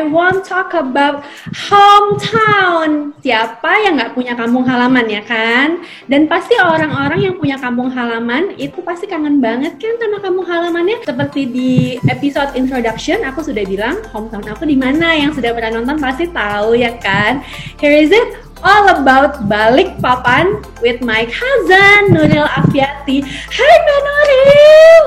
I want talk about hometown. Siapa yang nggak punya kampung halaman ya kan? Dan pasti orang-orang yang punya kampung halaman itu pasti kangen banget kan sama kampung halamannya. Seperti di episode introduction aku sudah bilang hometown aku di mana. Yang sudah pernah nonton pasti tahu ya kan? Here is it. All about Balikpapan with my cousin Nuril Afiati. Hai Mbak Nuril.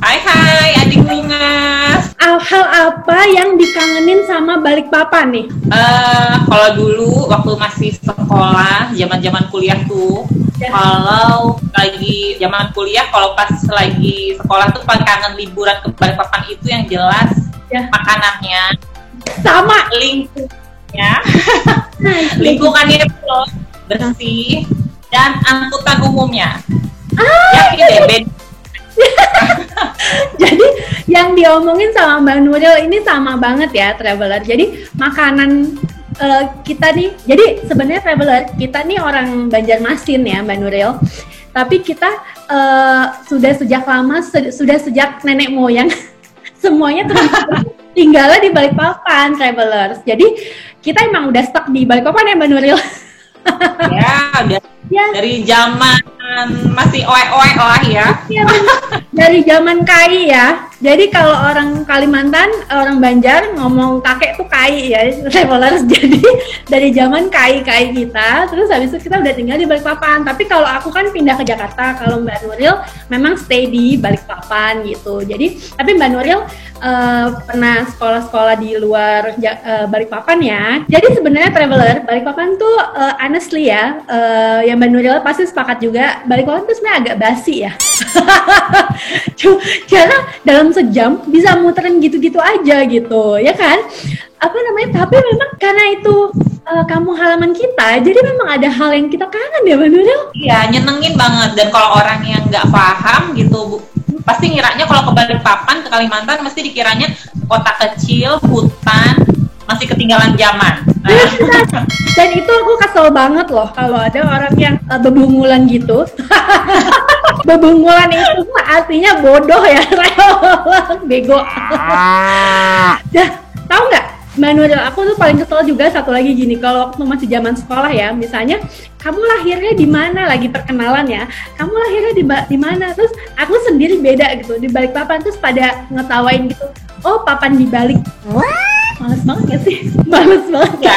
Hai adik Lungas. Hal apa yang dikangenin sama Balikpapan nih? Kalau dulu waktu masih sekolah, zaman kuliah tuh, kalau lagi zaman kuliah, kalau pas lagi sekolah tuh paling kangen liburan ke Balikpapan itu yang jelas makanannya, sama lingkungannya, lingkungannya itu loh, bersih dan angkutan umumnya. Yakin deh, beda. Jadi yang diomongin sama Mbak Nuril ini sama banget ya Traveler. Jadi makanan kita nih, jadi sebenarnya Traveler kita nih orang Banjarmasin ya Mbak Nuril. Tapi kita sudah sejak lama, sudah sejak nenek moyang semuanya tinggalnya di Balikpapan Travelers. Jadi kita emang udah stuck di Balikpapan ya Mbak Nuril. Ya udah dari zaman masih oe-oe lah ya. Iya dari zaman kai ya. Jadi kalau orang Kalimantan, orang Banjar ngomong kakek tuh kai ya, Travelers. Jadi dari zaman kai kita, terus habis itu kita udah tinggal di Balikpapan. Tapi kalau aku kan pindah ke Jakarta, kalau Mbak Nuril memang stay di Balikpapan gitu. Jadi tapi Mbak Nuril pernah sekolah-sekolah di luar Balikpapan ya. Jadi sebenarnya Traveler, Balikpapan tuh honestly ya, yang Mbak Nuril pasti sepakat juga, Balikpapan tuh sebenarnya agak basi ya. Karena dalam sejam bisa muterin gitu-gitu aja gitu, ya kan? Apa namanya? Tapi memang karena itu kampung halaman kita, jadi memang ada hal yang kita kangen ya, Mbak Nuril? Iya, nyenengin banget. Dan kalau orang yang nggak paham gitu, pasti ngiranya kalau ke Balikpapan, ke Kalimantan, mesti dikiranya kota kecil, hutan, masih ketinggalan zaman. Dan itu aku kesel banget loh kalau ada orang yang bebungulan gitu. Bebungulan itu artinya bodoh ya, bego. Dah, tahu nggak Mbak Nuril, aku tuh paling kesel juga satu lagi gini, kalau waktu masih zaman sekolah ya, misalnya kamu lahirnya di mana, lagi perkenalan ya, kamu lahirnya di mana, terus aku sendiri beda gitu di Balikpapan, terus pada ngetawain gitu, oh papan di balik. Males banget gak sih? Males banget ya,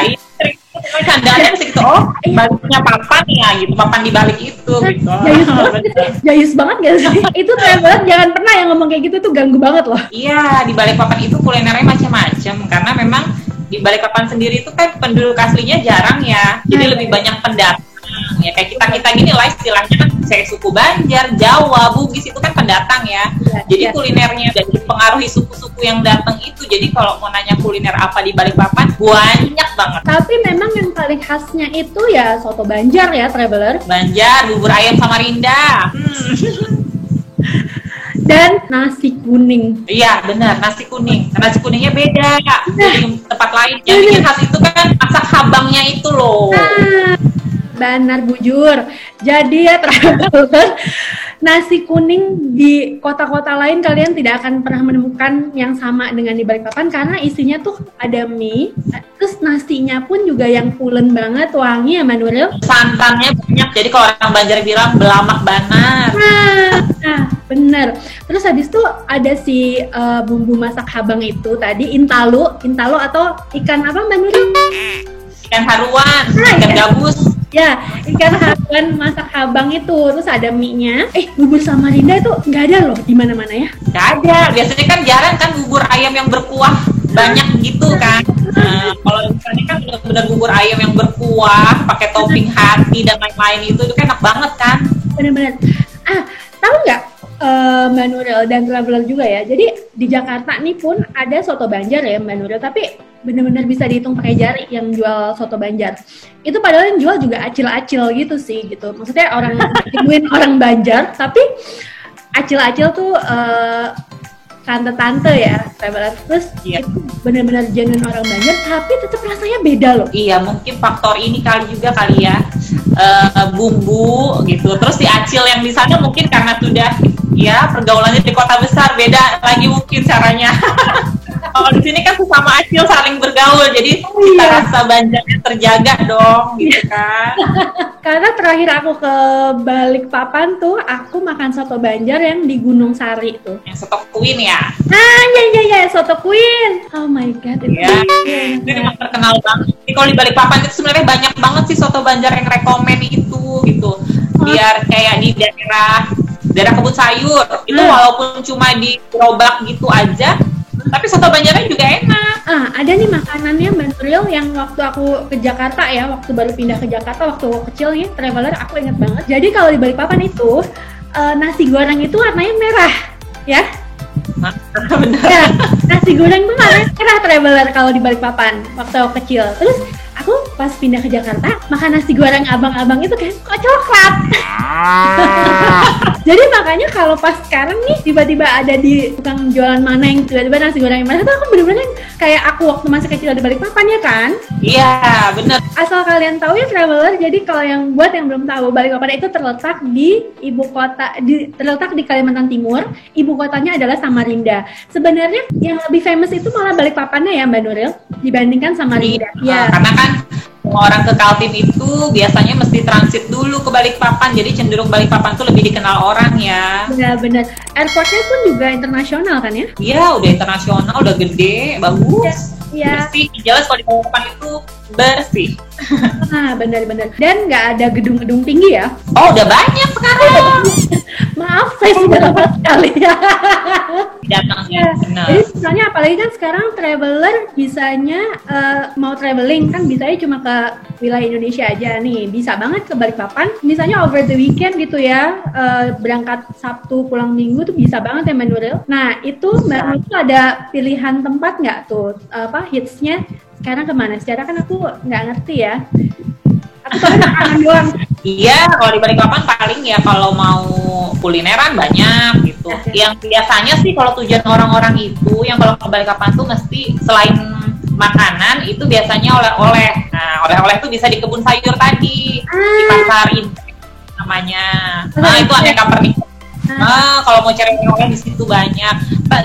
candanya mesti gitu, oh baliknya papan ya gitu, papan di balik itu gitu. Jayus banget gak sih? Itu Traveler jangan pernah yang ngomong kayak gitu, tuh ganggu banget loh. Iya, di Balikpapan itu kulinernya macam-macam, karena memang di Balikpapan sendiri itu kan penduduk aslinya jarang ya, jadi lebih banyak pendatang. Ya kayak kita gini lah istilahnya kan, saya suku Banjar, Jawa, Bugis itu kan pendatang ya. Jadi kulinernya dan dipengaruhi suku-suku yang datang itu. Jadi kalau mau nanya kuliner apa di Balikpapan, banyak banget. Tapi memang yang paling khasnya itu ya soto Banjar ya, Traveler. Banjar, bubur ayam Samarinda. Dan nasi kuning. Iya benar, nasi kuning. Nasi kuningnya beda dari tempat lain. Yang bikin khas itu kan masak habangnya itu loh. Benar bujur. Jadi ya Traveler, nasi kuning di kota-kota lain kalian tidak akan pernah menemukan yang sama dengan di Balikpapan, karena isinya tuh ada mie, terus nasinya pun juga yang pulen banget, wangi ya Mbak Nuril. Santannya banyak, jadi kalau orang Banjar bilang belamak banar. Nah bener. Terus habis itu ada si bumbu masak habang itu tadi, intalo atau ikan apa Mbak Nuril? Ikan haruan, ikan gabus. Ya, ikan haruan masak habang itu, terus ada mie-nya. Bubur Samarinda itu nggak ada loh di mana-mana ya? Nggak ada. Biasanya kan jarang kan bubur ayam yang berkuah banyak gitu kan. Nah, kalau misalnya kan benar-benar bubur ayam yang berkuah, pakai topping hati dan lain-lain itu kan enak banget kan? Bener-bener. Tahu nggak Mbak Nuril dan Traveler juga ya? Jadi di Jakarta nih pun ada soto Banjar ya Mbak Nuril, tapi bener-bener bisa dihitung pakai jari yang jual soto Banjar. Itu padahal yang jual juga acil-acil gitu sih gitu. Maksudnya orang Banjar, tapi acil-acil tuh tante-tante ya, Traveler. Terus itu bener-bener genuine orang Banjar, tapi tetap rasanya beda loh. Iya, mungkin faktor ini kali ya, bumbu gitu. Terus si acil yang di sana mungkin karena sudah ya pergaulannya di kota besar, beda lagi mungkin caranya. Kalau di sini kan sesama acil saling bergaul, jadi kita rasa Banjarnya terjaga dong, gitu kan. Karena terakhir aku ke Balikpapan tuh, aku makan soto Banjar yang di Gunung Sari tuh. Yang soto Queen ya. Ah, ya, soto Queen. Oh my god, itu memang terkenal banget. Jadi kalau di Balikpapan itu sebenarnya banyak banget sih soto Banjar yang rekomen itu, gitu. Biar kayak di daerah kebun sayur, itu walaupun cuma di gerobak gitu aja, tapi soto Banjarnya juga enak. Ada nih makanannya Mbak Nuril yang waktu aku ke Jakarta ya, waktu baru pindah ke Jakarta, waktu kecil nih, traveler, aku ingat banget. Jadi kalau di Balikpapan itu, nasi goreng itu warnanya merah, ya. Benar. Ya, nasi goreng tuh warnanya merah, traveler, kalau di Balikpapan, waktu aku kecil. Terus, aku pas pindah ke Jakarta, makan nasi goreng abang-abang itu kayak kok coklat. Jadi makanya kalau pas sekarang nih tiba-tiba ada di tukang jualan mana yang tiba-tiba nasi goreng merah tuh aku bener-bener kayak aku waktu masih kecil di Balikpapan ya kan? Iya, bener. Asal kalian tahu ya traveler, jadi kalau yang buat yang belum tahu, Balikpapan itu terletak di ibu kota, terletak di Kalimantan Timur. Ibu kotanya adalah Samarinda. Sebenarnya yang lebih famous itu malah Balikpapannya ya Mbak Nuril dibandingkan Samarinda. Iya. Karena kan orang ke Kaltim itu biasanya mesti transit dulu ke Balikpapan, jadi cenderung Balikpapan tuh lebih dikenal orang ya. Benar. Airportnya pun juga internasional kan ya? Iya, udah internasional, udah gede, bagus. Iya. Bersih, jelas kalau di Balikpapan itu bersih. Benar. Dan nggak ada gedung-gedung tinggi ya? Oh, udah banyak sekarang. Maaf, saya sudah lama sekali ya. Datangnya, benar. Jadi misalnya apalagi kan sekarang traveler bisanya mau traveling kan bisanya cuma ke wilayah Indonesia aja nih. Bisa banget ke Balikpapan. Misalnya over the weekend gitu ya, berangkat Sabtu pulang Minggu tuh bisa banget ya Mbak Nuril. Nah itu Mbak Nuril tuh ada pilihan tempat nggak tuh hitsnya sekarang kemana? Secara kan aku nggak ngerti ya. Aku tahu makanan doang. Iya, kalau di Balikpapan paling ya kalau mau kulineran banyak gitu. Yang biasanya sih kalau tujuan orang-orang itu yang kalau ke Balikpapan tuh mesti selain makanan itu biasanya oleh-oleh. Nah, oleh-oleh itu bisa di kebun sayur tadi, di pasar Indek namanya. Nah, itu aneka pernik. Kalau mau cari oleh-oleh di situ banyak.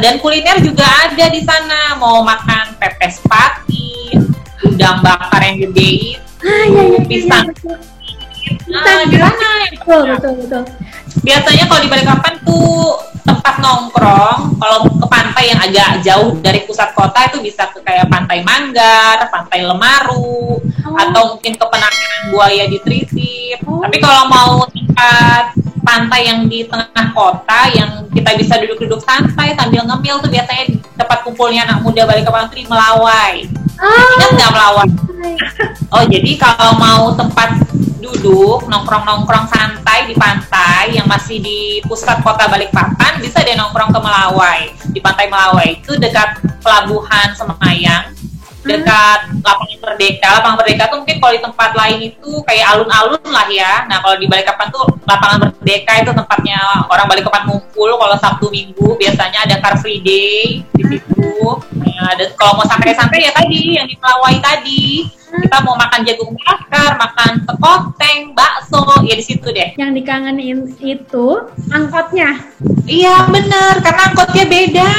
Dan kuliner juga ada di sana. Mau makan pepes pati, udang bakar yang gede itu, pisang. Di sana. Betul. Biasanya kalau di Balikpapan tuh tempat nongkrong, kalau ke pantai yang agak jauh dari pusat kota itu bisa ke kayak Pantai Manggar, Pantai Lemaru, atau mungkin ke Penangkaran Buaya di Tritip. Tapi kalau mau tempat pantai yang di tengah kota yang kita bisa duduk-duduk santai sambil ngemil tuh biasanya di tempat kumpulnya anak muda Balikpapan tuh di Melawai. Ingat nggak Melawai? Oh, jadi kalau mau tempat duduk, nongkrong-nongkrong santai di pantai yang masih di pusat kota Balikpapan, bisa deh nongkrong ke Melawai. Di Pantai Melawai itu dekat Pelabuhan Semayang, dekat Lapangan Merdeka. Lapangan Merdeka tuh mungkin kalau di tempat lain itu kayak alun-alun lah ya. Nah, kalau di Balikpapan tuh Lapangan Merdeka itu tempatnya orang Balikpapan ngumpul kalau Sabtu Minggu. Biasanya ada Car Free Day di situ. Nah, dan kalau mau santai-santai ya tadi yang di Melawai tadi. Kita mau makan jagung bakar, makan sekoteng, bakso, ya di situ deh. Yang dikangenin itu angkotnya. Iya bener, karena angkotnya beda.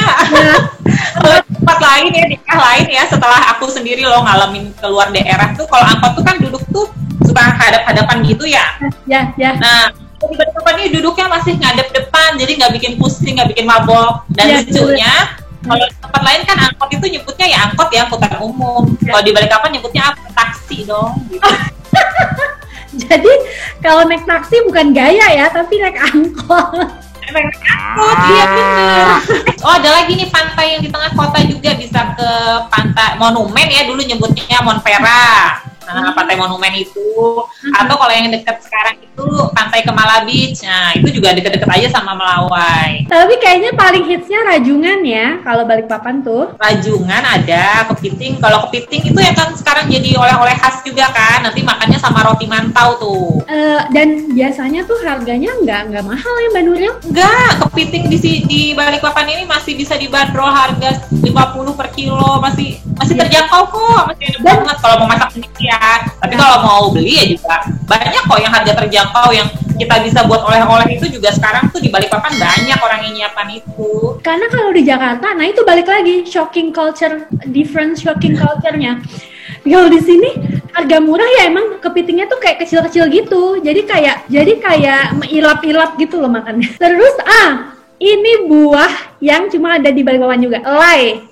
Tempat lain ya, daerah lain ya. Setelah aku sendiri loh ngalamin keluar daerah tuh, kalau angkot tuh kan duduk tuh suka hadap-hadapan gitu ya. Ya. Nah, di Balikpapan ini duduknya masih ngadep depan, jadi nggak bikin pusing, nggak bikin mabok. Dan lucunya, kalau di tempat lain kan angkot itu nyebutnya ya angkot ya, angkutan umum. Kalau di Balikpapan nyebutnya apa? Taksi dong. Gitu. Jadi kalau naik taksi bukan gaya ya, tapi naik angkot. Naik angkot, iya bener. Oh, ada lagi nih pantai yang di tengah kota juga, bisa ke pantai Monumen ya, dulu nyebutnya Monpera. Nah, Pantai Monumen itu, atau kalau yang dekat sekarang itu Pantai Kemala Beach. Nah, itu juga deket-deket aja sama Melawai. Tapi kayaknya paling hitsnya Rajungan ya, kalau Balikpapan tuh. Rajungan ada, Kepiting. Kalau Kepiting itu ya kan sekarang jadi oleh-oleh khas juga kan. Nanti makannya sama roti mantau tuh. Dan biasanya tuh harganya nggak mahal ya Mbak Nuril? Enggak, kepiting di Balikpapan ini masih bisa dibanderol harga 50 per kilo, masih terjangkau kok, masih ada banget kalau mau masak sendiri ya. Tapi kalau mau beli ya juga banyak kok yang harga terjangkau yang kita bisa buat oleh-oleh itu juga sekarang tuh di Balikpapan banyak orang yang nyiapkan itu. Karena kalau di Jakarta, nah itu balik lagi shocking culture, different shocking culture-nya. Kalau di sini harga murah ya emang kepitingnya tuh kayak kecil-kecil gitu. Jadi kayak ilap-ilap gitu loh makannya. Terus ini buah yang cuma ada di Balikpapan juga, elai.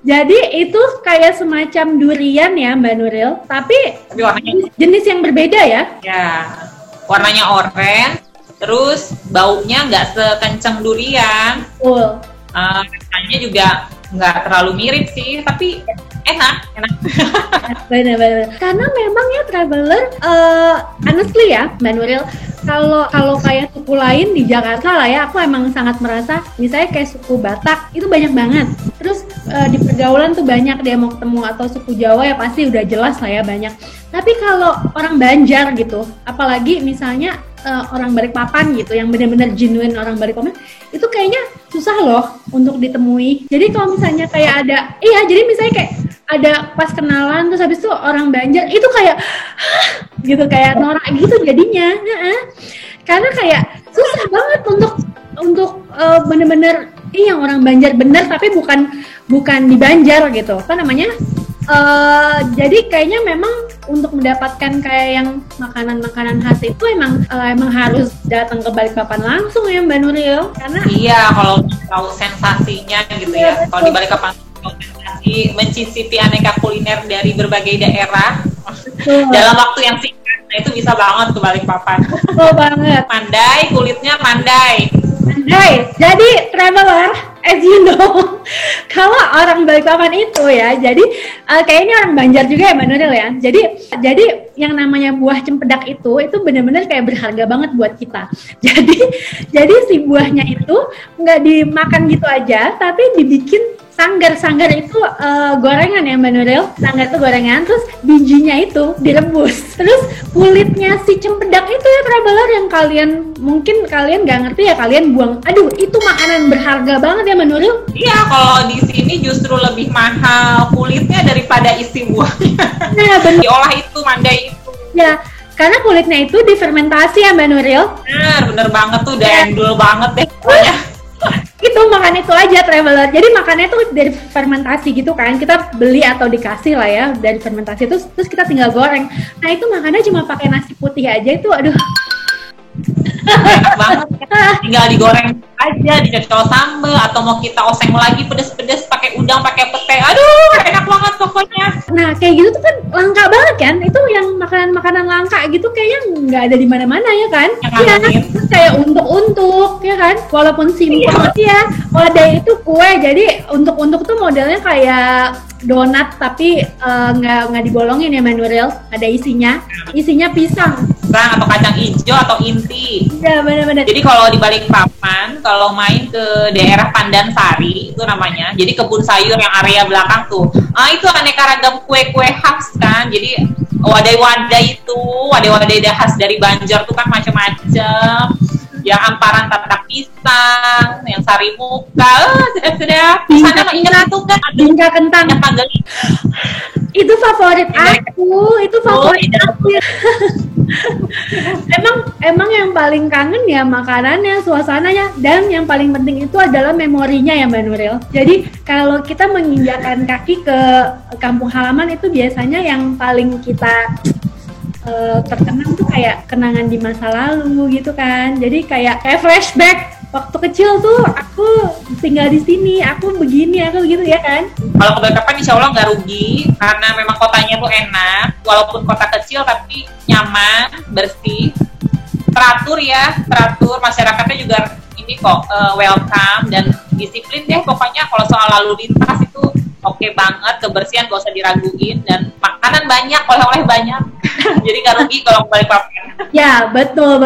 Jadi itu kayak semacam durian ya Mbak Nuril, tapi warnanya jenis yang berbeda ya. Ya, warnanya oranye, terus baunya nggak sekencang durian. Rasanya juga nggak terlalu mirip sih, tapi enak. Benar. Karena memang ya traveler, honestly ya Mbak Nuril, kalau kayak suku lain di Jakarta lah ya, aku emang sangat merasa, misalnya kayak suku Batak itu banyak banget. Terus di pergaulan tuh banyak dia mau ketemu, atau suku Jawa ya pasti udah jelas lah ya banyak. Tapi kalau orang Banjar gitu, apalagi misalnya orang Balikpapan gitu, yang benar-benar genuine orang Balikpapan, itu kayaknya susah loh untuk ditemui. Jadi kalau misalnya kayak jadi misalnya kayak ada pas kenalan terus habis itu orang Banjar, itu kayak gitu, kayak norak gitu jadinya. Karena kayak susah banget untuk bener-bener yang orang Banjar bener, tapi bukan di Banjar gitu, apa namanya? Jadi kayaknya memang untuk mendapatkan kayak yang makanan-makanan khas itu emang harus datang ke Balikpapan langsung ya Mbak Nuril, karena iya, kalau tahu sensasinya gitu ya. Kalau di Balikpapan sensasi mencicipi aneka kuliner dari berbagai daerah dalam waktu yang singkat, nah itu bisa banget ke Balikpapan. Betul banget. Mandai, kulitnya mandai. Jadi traveler, as you know, kalau orang Balikpapan itu ya, jadi kayaknya orang Banjar juga ya Mbak Nuril ya. Jadi yang namanya buah cempedak itu benar-benar kayak berharga banget buat kita. Jadi si buahnya itu nggak dimakan gitu aja, tapi dibikin sanggar itu gorengan ya Mbak Nuril. Sanggar itu gorengan, terus bijinya itu direbus. Terus kulitnya si cempedak itu ya traveler, yang mungkin kalian nggak ngerti ya, kalian buang. Aduh, itu makanan berharga banget ya Mbak Nuril. Iya, kalau di sini justru lebih mahal kulitnya daripada isi buahnya. Nah, bener. Diolah itu, mandai itu. Ya, karena kulitnya itu difermentasi ya Mbak Nuril. Bener banget tuh, udah endul banget deh pokoknya. Itu makan itu aja traveler. Jadi makannya tuh dari fermentasi gitu kan. Kita beli atau dikasih lah ya dari fermentasi itu, terus kita tinggal goreng. Nah itu makannya cuma pakai nasi putih aja itu, aduh. Enak banget. Tinggal digoreng aja, dicocol sambal, atau mau kita oseng lagi pedes-pedes pakai udang, pakai pete. Aduh, enak banget pokoknya. Nah kayak gitu tuh kan langka banget kan. Itu yang makanan-makanan langka gitu kayaknya nggak ada di mana-mana ya kan. Iya, terus kayak untuk ya kan. Walaupun simpel ya, wadah itu kue. Jadi untuk tuh modelnya kayak donat tapi nggak dibolongin ya Mbak Nuril. Ada isinya pisang atau kacang hijau atau inti. Iya benar-benar. Jadi kalau di Balikpapan, kalau main ke daerah Pandansari itu namanya, jadi kebun sayur yang area belakang tuh, itu aneka ragam kue-kue khas kan. Jadi wadai-wadai khas dari Banjar tuh kan macam-macam. Yang amparan tatak pisang, yang sari muka, sedap-sedap. Sana mah ingat tuh kan, bingka kentang. Itu favorit aku, emang yang paling kangen ya makanannya, suasananya, dan yang paling penting itu adalah memorinya ya Mbak Nuril. Jadi kalau kita menginjakan kaki ke kampung halaman itu biasanya yang paling kita terkenang tuh kayak kenangan di masa lalu gitu kan. Jadi kayak flashback waktu kecil tuh aku tinggal di sini, aku begini, aku begitu ya kan. Kalau ke Balikpapan insya Allah nggak rugi, karena memang kotanya tuh enak, walaupun kota kecil tapi nyaman, bersih, teratur, masyarakatnya juga ini kok welcome dan disiplin deh pokoknya. Kalau soal lalu lintas itu oke banget, kebersihan gak usah diraguin, dan makanan banyak, oleh-oleh banyak. Jadi gak rugi kalau ke Balikpapan. Ya, betul.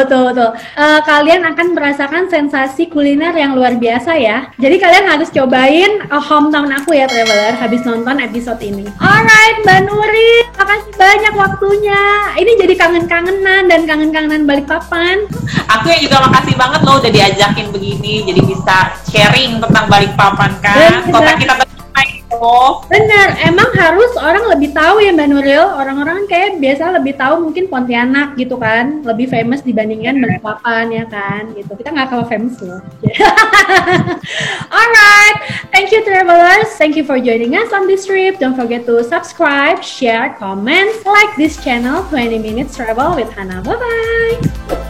Kalian akan merasakan sensasi kuliner yang luar biasa ya. Jadi kalian harus cobain hometown aku ya traveler habis nonton episode ini. Alright, Mbak Nuri, makasih banyak waktunya. Ini jadi kangen-kangenan dan kangen-kangenan Balikpapan. Aku yang juga makasih banget loh udah diajakin begini, jadi bisa sharing tentang Balikpapan kan. Kota kita loh. Bener, emang harus orang lebih tahu ya Mbak Nuril. Orang-orang kayak biasa lebih tahu mungkin Pontianak gitu kan, lebih famous dibandingkan Balikpapan ya kan, gitu. Kita nggak kalah famous loh. Alright, thank you travelers. Thank you for joining us on this trip. Don't forget to subscribe, share, comment, like this channel 20 Minutes Travel with Hana. Bye bye.